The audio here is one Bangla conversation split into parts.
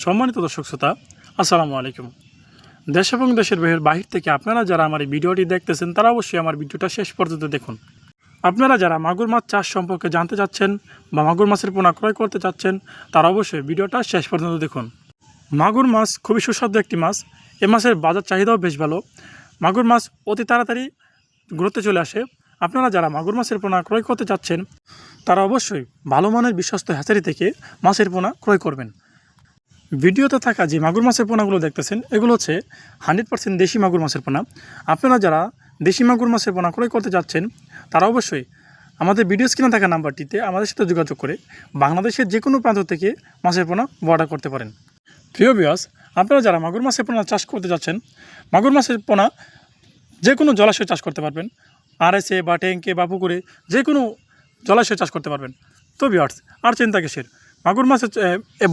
সম্মানিত দর্শক শ্রোতা, আসসালামু আলাইকুম। দেশ এবং দেশের বাহির থেকে আপনারা যারা আমার এই ভিডিওটি দেখতেছেন তারা অবশ্যই আমার ভিডিওটা শেষ পর্যন্ত দেখুন। আপনারা যারা মাগুর মাছ চাষ সম্পর্কে জানতে চাচ্ছেন বা মাগুর মাছের পোনা ক্রয় করতে চাচ্ছেন তারা অবশ্যই ভিডিওটা শেষ পর্যন্ত দেখুন। মাগুর মাছ খুবই সুস্বাদু একটি মাছ। এ মাছের বাজার চাহিদাও বেশ ভালো। মাগুর মাছ অতি তাড়াতাড়ি গ্রোথে চলে আসে। আপনারা যারা মাগুর মাছের পোনা ক্রয় করতে চাচ্ছেন তারা অবশ্যই ভালো মানের বিশ্বস্ত হ্যাচারি থেকে মাছের পোনা ক্রয় করবেন। ভিডিওতে থাকা যে মাগুর মাছের পোনাগুলো দেখতেছেন এগুলো হচ্ছে 100% দেশি মাগুর মাছের পোনা। আপনারা যারা দেশি মাগুর মাছের পোনা ক্রয় করতে যাচ্ছেন তারা অবশ্যই আমাদের ভিডিও স্ক্রিনে থাকা নাম্বারটিতে আমাদের সাথে যোগাযোগ করে বাংলাদেশের যে কোনো প্রান্ত থেকে মাছের পোনা অর্ডার করতে পারেন। প্রিয় ভিউয়ার্স, আপনারা যারা মাগুর মাছের পোনা চাষ করতে যাচ্ছেন, মাগুর মাছের পোনা যে কোনো জলাশয়ে চাষ করতে পারবেন। আরএসএ বা ট্যাঙ্কে বা পুকুরে যে কোনো জলাশয়ে চাষ করতে পারবেন। তো ভিউয়ার্স, আর চিন্তা কিসের? মাগুর মাছের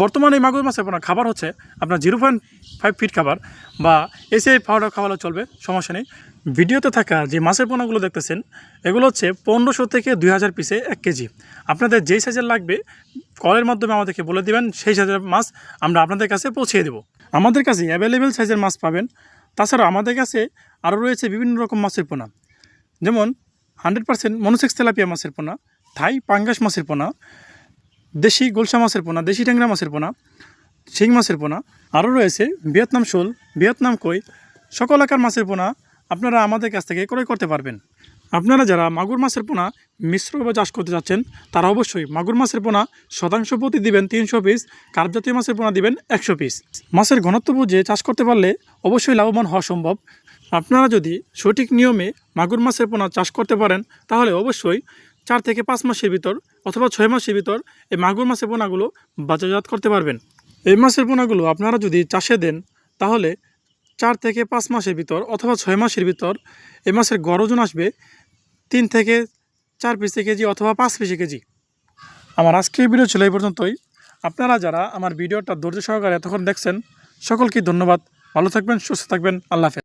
বর্তমানে এই মাগুর মাছের পোনা খাবার হচ্ছে আপনার 0.5 ফিট খাবার বা এসে পাউডার খাওয়ালেও চলবে, সমস্যা নেই। ভিডিওতে থাকা যে মাছের পোনাগুলো দেখতেছেন এগুলো হচ্ছে 1500 থেকে 2000 পিসে 1 কেজি। আপনাদের যেই সাইজের লাগবে কলের মাধ্যমে আমাদেরকে বলে দিবেন, সেই সাইজের মাছ আমরা আপনাদের কাছে পৌঁছে দেব। আমাদের কাছে অ্যাভেলেবেল সাইজের মাছ পাবেন। তাছাড়া আমাদের কাছে আরও রয়েছে বিভিন্ন রকম মাছের পোনা, যেমন 100% মনোসেক্স তেলাপিয়া মাছের পোনা, থাই পাঙ্গাস মাছের পোনা, দেশি গোলসা মাছের পোনা, দেশি ট্যাংরা মাছের পোনা, শিং মাছের পোনা, আরও রয়েছে ভিয়েতনাম শোল, ভিয়েতনাম কই, সকল আকার মাছের পোনা আপনারা আমাদের কাছ থেকে ক্রয় করতে পারবেন। আপনারা যারা মাগুর মাছের পোনা মিশ্রভাবে চাষ করতে যাচ্ছেন তারা অবশ্যই মাগুর মাছের পোনা শতাংশ প্রতি দিবেন 300 পিস, কার্প জাতীয় মাছের পোনা দিবেন 100 পিস। মাছের ঘনত্ব বুঝে চাষ করতে পারলে অবশ্যই লাভবান হওয়া সম্ভব। আপনারা যদি সঠিক নিয়মে মাগুর মাছের পোনা চাষ করতে পারেন তাহলে অবশ্যই 4 থেকে 5 মাসের ভিতর অথবা 6 মাসের ভিতর এই মাগুর মাছের পোনাগুলো বাজারজাত করতে পারবেন। এই মাছের পোনাগুলো আপনারা যদি চাষে দেন তাহলে 4 থেকে 5 মাসের ভিতর অথবা 6 মাসের ভিতর এই মাছের গড় ওজন আসবে 3 থেকে 4 পিসে কেজি অথবা 5 পিসে কেজি। আমার আজকের ভিডিও ছিল এই পর্যন্তই। আপনারা যারা আমার ভিডিওটা ধৈর্য সহকারে এতক্ষণ দেখছেন সকলকে ধন্যবাদ। ভালো থাকবেন, সুস্থ থাকবেন। আল্লাহ হাফেজ।